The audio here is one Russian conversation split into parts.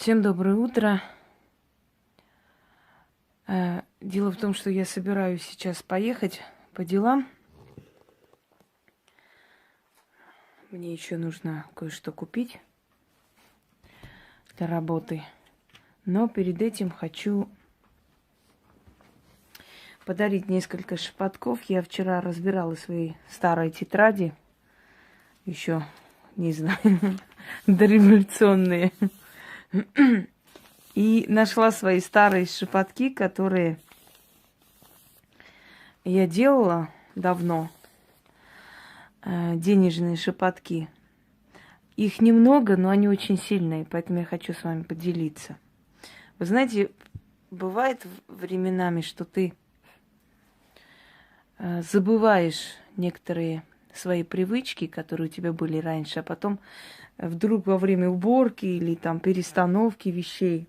Всем доброе утро. Дело в том, что я собираюсь сейчас поехать по делам. Мне еще нужно кое-что купить для работы. Но перед этим хочу подарить несколько шепотков. Я вчера разбирала свои старые тетради. Еще, не знаю, дореволюционные. И нашла свои старые шепотки, которые я делала давно. Денежные шепотки. Их немного, но они очень сильные, поэтому я хочу с вами поделиться. Вы знаете, бывает временами, что ты забываешь некоторые свои привычки, которые у тебя были раньше, а потом вдруг во время уборки или там перестановки вещей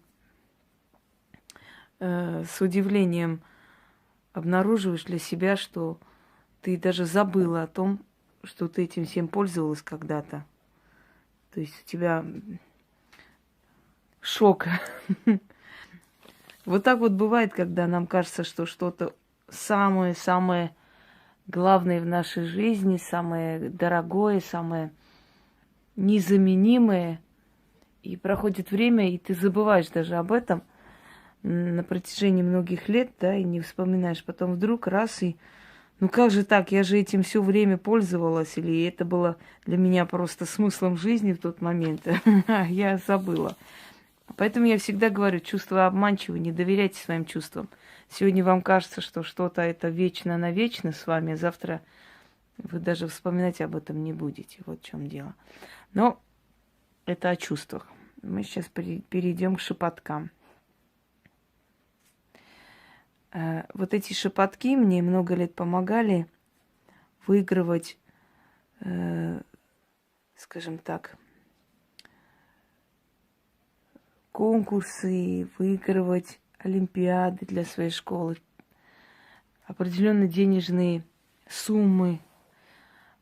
с удивлением обнаруживаешь для себя, что ты даже забыла о том, что ты этим всем пользовалась когда-то. То есть у тебя шок. Вот так вот бывает, когда нам кажется, что что-то самое-самое главное в нашей жизни, самое дорогое, самое незаменимое. И проходит время, и ты забываешь даже об этом на протяжении многих лет, да, и не вспоминаешь. Потом вдруг раз и ну как же так, я же этим все время пользовалась, или это было для меня просто смыслом жизни в тот момент. Я забыла. Поэтому я всегда говорю, чувства обманчивы, не доверяйте своим чувствам. Сегодня вам кажется, что что-то это вечно-навечно с вами, а завтра вы даже вспоминать об этом не будете. Вот в чем дело. Но это о чувствах. Мы сейчас перейдем к шепоткам. Вот эти шепотки мне много лет помогали выигрывать, скажем так, конкурсы, выигрывать олимпиады для своей школы, определенные денежные суммы,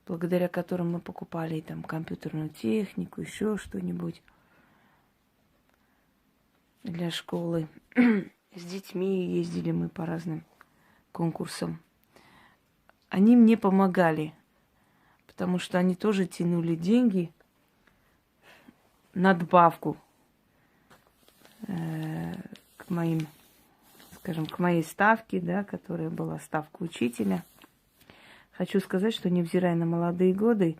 благодаря которым мы покупали там компьютерную технику, еще что-нибудь для школы. С детьми ездили мы по разным конкурсам. Они мне помогали, потому что они тоже тянули деньги, надбавку к моим, скажем, к моей ставке, да, которая была ставка учителя. Хочу сказать, что невзирая на молодые годы,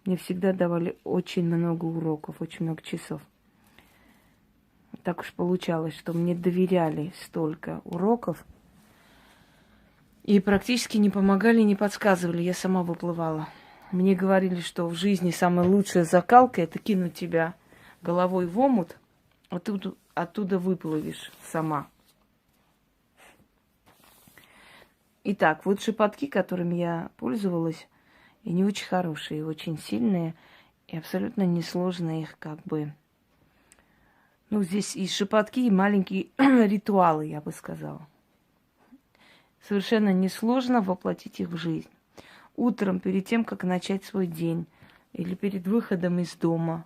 мне всегда давали очень много уроков, очень много часов. Так уж получалось, что мне доверяли столько уроков и практически не помогали, не подсказывали. Я сама выплывала. Мне говорили, что в жизни самая лучшая закалка – это кинуть тебя головой в омут, а ты оттуда выплывешь сама. Итак, вот шепотки, которыми я пользовалась, и не очень хорошие, очень сильные, и абсолютно несложно их как бы... Ну, здесь и шепотки, и маленькие ритуалы, я бы сказала. Совершенно несложно воплотить их в жизнь. Утром, перед тем, как начать свой день, или перед выходом из дома,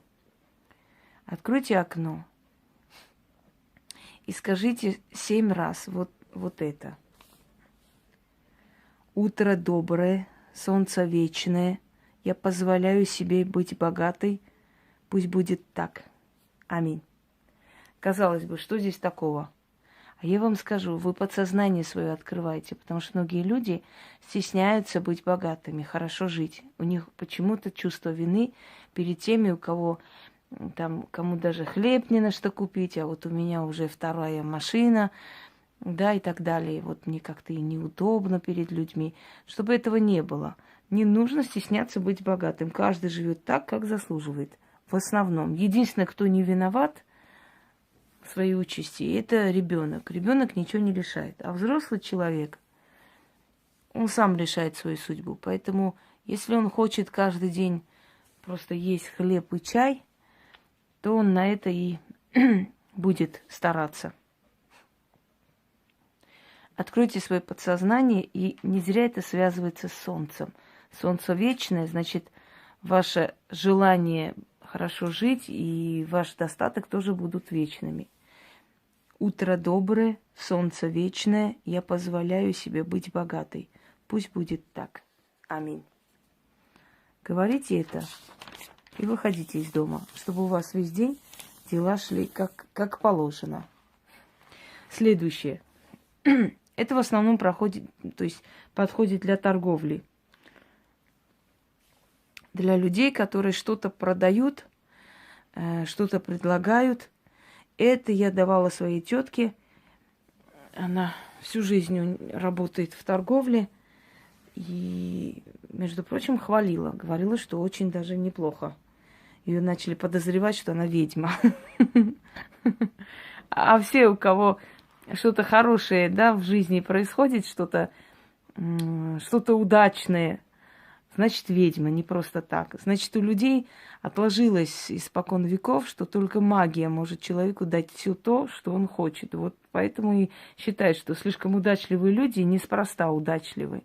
откройте окно и скажите 7 раз вот это. Утро доброе, солнце вечное, я позволяю себе быть богатой, пусть будет так. Аминь. Казалось бы, что здесь такого? А я вам скажу, вы подсознание свое открываете, потому что многие люди стесняются быть богатыми, хорошо жить. У них почему-то чувство вины перед теми, у кого там, кому даже хлеб не на что купить, а вот у меня уже 2-я машина, да, и так далее. Вот мне как-то и неудобно перед людьми. Чтобы этого не было. Не нужно стесняться быть богатым. Каждый живет так, как заслуживает. В основном. Единственное, кто не виноват в своей участи, это ребенок. Ребенок ничего не решает. А взрослый человек, он сам решает свою судьбу. Поэтому, если он хочет каждый день просто есть хлеб и чай, то он на это и будет стараться. Откройте свое подсознание, и не зря это связывается с солнцем. Солнце вечное, значит, ваше желание хорошо жить, и ваш достаток тоже будут вечными. Утро доброе, солнце вечное, я позволяю себе быть богатой. Пусть будет так. Аминь. Говорите это и выходите из дома, чтобы у вас весь день дела шли как положено. Следующее. Это в основном подходит для торговли. Для людей, которые что-то продают, что-то предлагают. Это я давала своей тетке. Она всю жизнь работает в торговле. И, между прочим, хвалила. Говорила, что очень даже неплохо. Ее начали подозревать, что она ведьма. А все, у кого что-то хорошее, да, в жизни происходит, что-то удачное, значит, ведьма, не просто так. Значит, у людей отложилось испокон веков, что только магия может человеку дать все то, что он хочет. Вот поэтому и считают, что слишком удачливые люди неспроста удачливы.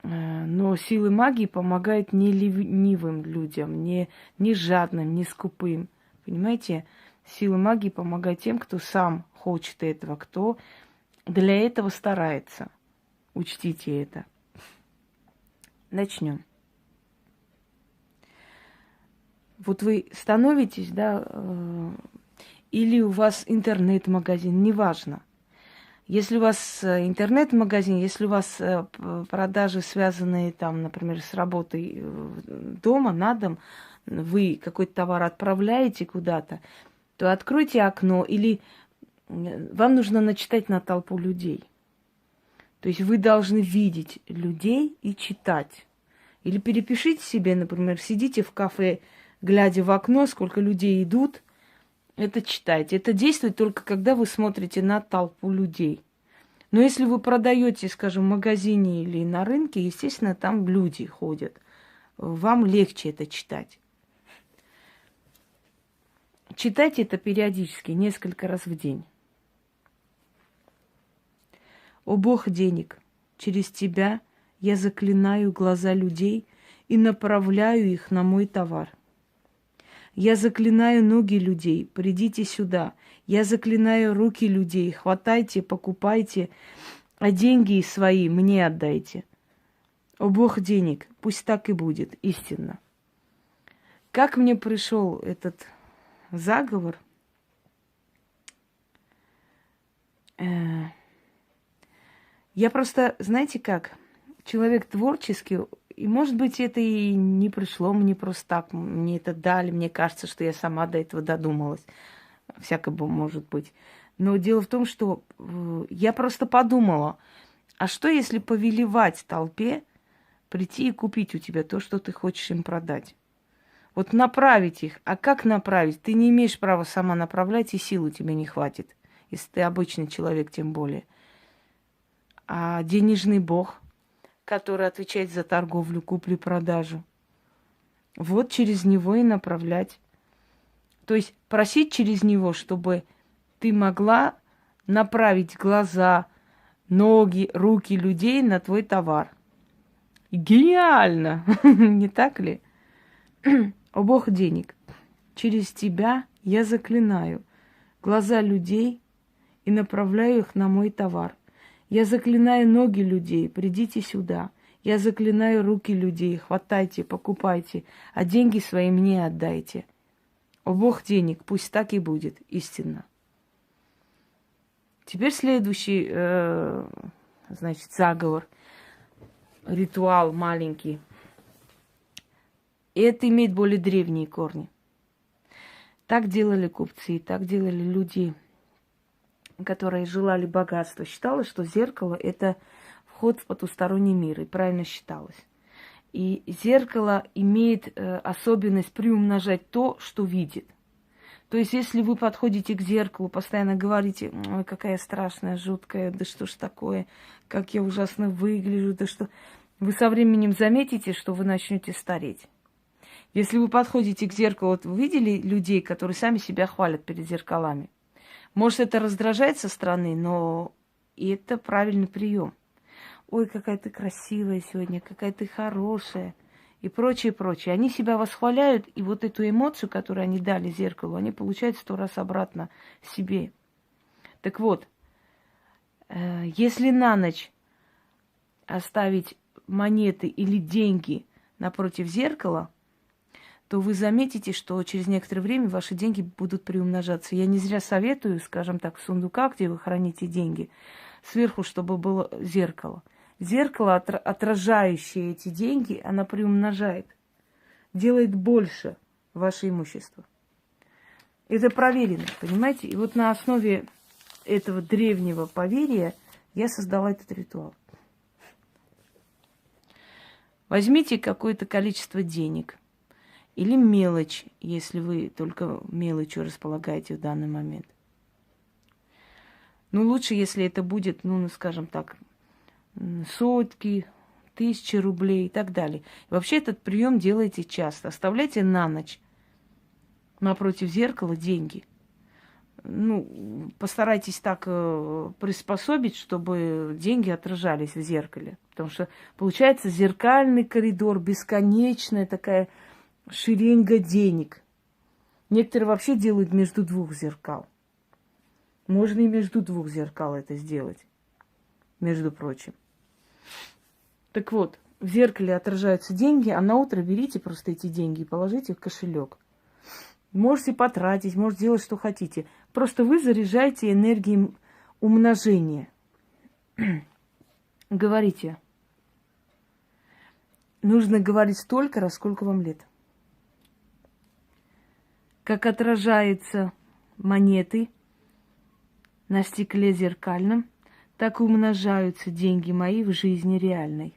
Но силы магии помогают не ленивым людям, не жадным, не скупым. Понимаете? Сила магии помогает тем, кто сам хочет этого, кто для этого старается. Учтите это. Начнем. Вот вы становитесь, да, или у вас интернет-магазин, неважно. Если у вас интернет-магазин, если у вас продажи, связанные там, например, с работой дома, на дом, вы какой-то товар отправляете куда-то, то откройте окно, или вам нужно начитать на толпу людей. То есть вы должны видеть людей и читать. Или перепишите себе, например, сидите в кафе, глядя в окно, сколько людей идут, это читайте. Это действует только когда вы смотрите на толпу людей. Но если вы продаете, скажем, в магазине или на рынке, естественно, там люди ходят. Вам легче это читать. Читайте это периодически, несколько раз в день. О Бог денег, через тебя я заклинаю глаза людей и направляю их на мой товар. Я заклинаю ноги людей, придите сюда. Я заклинаю руки людей, хватайте, покупайте, а деньги свои мне отдайте. О Бог денег, пусть так и будет, истинно. Как мне пришел этот заговор? Я просто, знаете как, человек творческий, и, может быть, это и не пришло мне просто так, мне это дали, мне кажется, что я сама до этого додумалась. Всякое может быть. Но дело в том, что я просто подумала, а что если повелевать толпе прийти и купить у тебя то, что ты хочешь им продать? Вот направить их. А как направить? Ты не имеешь права сама направлять, и сил у тебя не хватит, если ты обычный человек, тем более. А денежный бог, который отвечает за торговлю, куплю-продажу, вот через него и направлять. То есть просить через него, чтобы ты могла направить глаза, ноги, руки людей на твой товар. Гениально! Не так ли? О Бог денег, через тебя я заклинаю глаза людей и направляю их на мой товар. Я заклинаю ноги людей, придите сюда. Я заклинаю руки людей, хватайте, покупайте, а деньги свои мне отдайте. О Бог денег, пусть так и будет, истинно. Теперь следующий, значит, заговор, ритуал маленький. И это имеет более древние корни. Так делали купцы, так делали люди, которые желали богатства. Считалось, что зеркало – это вход в потусторонний мир, и правильно считалось. И зеркало имеет особенность приумножать то, что видит. То есть, если вы подходите к зеркалу, постоянно говорите: ой, какая страшная, жуткая, да что ж такое, как я ужасно выгляжу, да что... Вы со временем заметите, что вы начнете стареть. Если вы подходите к зеркалу, вот вы видели людей, которые сами себя хвалят перед зеркалами? Может, это раздражает со стороны, но и это правильный прием. Ой, какая ты красивая сегодня, какая ты хорошая. и прочее, прочее. Они себя восхваляют, и вот эту эмоцию, которую они дали зеркалу, они получают 100 раз обратно себе. Так вот, если на ночь оставить монеты или деньги напротив зеркала, то вы заметите, что через некоторое время ваши деньги будут приумножаться. Я не зря советую, скажем так, в сундуках, где вы храните деньги, сверху, чтобы было зеркало. Зеркало, отражающее эти деньги, оно приумножает, делает больше ваше имущество. Это проверено, понимаете? И вот на основе этого древнего поверья я создала этот ритуал. Возьмите какое-то количество денег или мелочь, если вы только мелочью располагаете в данный момент. Ну, лучше, если это будет, ну, скажем так, сотки, 1000 рублей и так далее. И вообще этот прием делайте часто. Оставляйте на ночь напротив зеркала деньги. Ну, постарайтесь так приспособить, чтобы деньги отражались в зеркале. Потому что получается зеркальный коридор, бесконечная такая шеренга денег. Некоторые вообще делают между двух зеркал. Можно и между двух зеркал это сделать, между прочим. Так вот, в зеркале отражаются деньги, а на утро берите просто эти деньги и положите в кошелек. Можете потратить, можете делать, что хотите. Просто вы заряжаете энергией умножения. Говорите. Нужно говорить столько раз, сколько вам лет. Как отражаются монеты на стекле зеркальном, так и умножаются деньги мои в жизни реальной.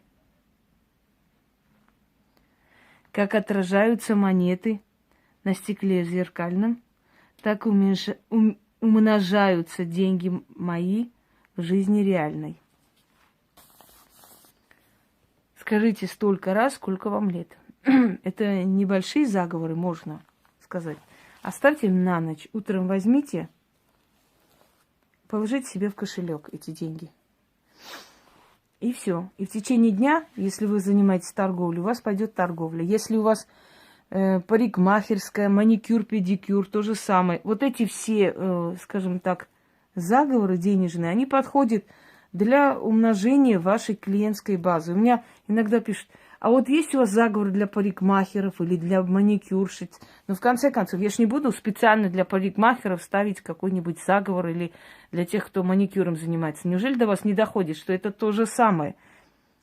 Как отражаются монеты на стекле зеркальном, так и умножаются деньги мои в жизни реальной. Скажите столько раз, сколько вам лет. Это небольшие заговоры, можно сказать. Оставьте на ночь. Утром возьмите, положите себе в кошелек эти деньги. И все. И в течение дня, если вы занимаетесь торговлей, у вас пойдет торговля. Если у вас парикмахерская, маникюр, педикюр, то же самое. Вот эти все, скажем так, заговоры денежные, они подходят для умножения вашей клиентской базы. У меня иногда пишут, а вот есть у вас заговор для парикмахеров или для маникюрщиц? Но в конце концов, я ж не буду специально для парикмахеров ставить какой-нибудь заговор или для тех, кто маникюром занимается. Неужели до вас не доходит, что это то же самое?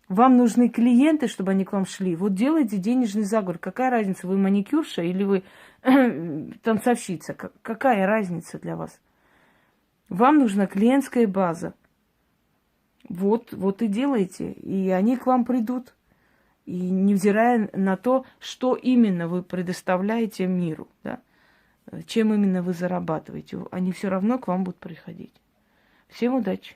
Вам нужны клиенты, чтобы они к вам шли. Вот делайте денежный заговор. Какая разница, вы маникюрша или вы танцовщица? Какая разница для вас? Вам нужна клиентская база. Вот и делайте. И они к вам придут. И невзирая на то, что именно вы предоставляете миру, да? Чем именно вы зарабатываете, они все равно к вам будут приходить. Всем удачи!